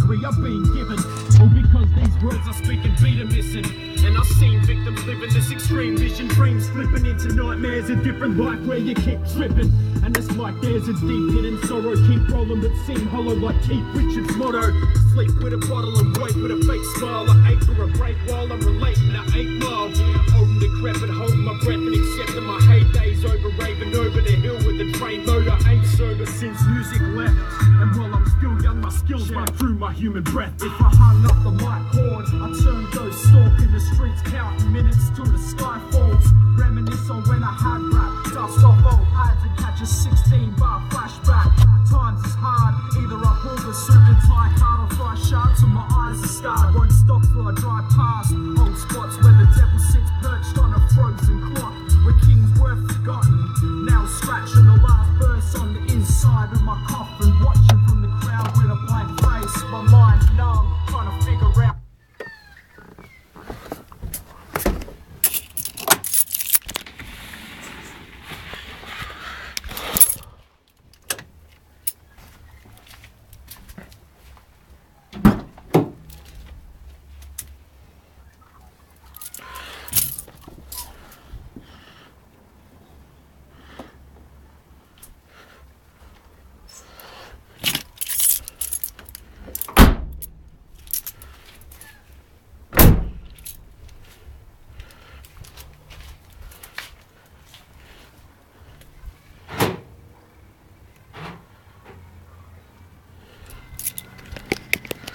victory I've been given. All because these words I speak and beat are missing. And I've seen victims living this extreme vision, dreams flipping into nightmares, a different life where you keep tripping. And it's like there's a deep hidden sorrow, keep rolling but seem hollow like Keith Richards' motto. Sleep with a bottle and wake with a fake smile. I ache for a break while I'm relating to 8 Mile. Old and decrepit, holding my breath and accepting my heydays over, raving over the hill with a train motor. Ain't sober since music left, and while I'm still young my skills run through my human breath. If I hung up the mic horn, I'd turn go stalking the streets, counting minutes till the sky falls. Reminisce on when I had rap, dust off old pads and catch a 16-bar flashback. Times is hard, either I pull the suit and tie hard or fly sharp till my eyes are scarred. Won't stop till I drive past old spots where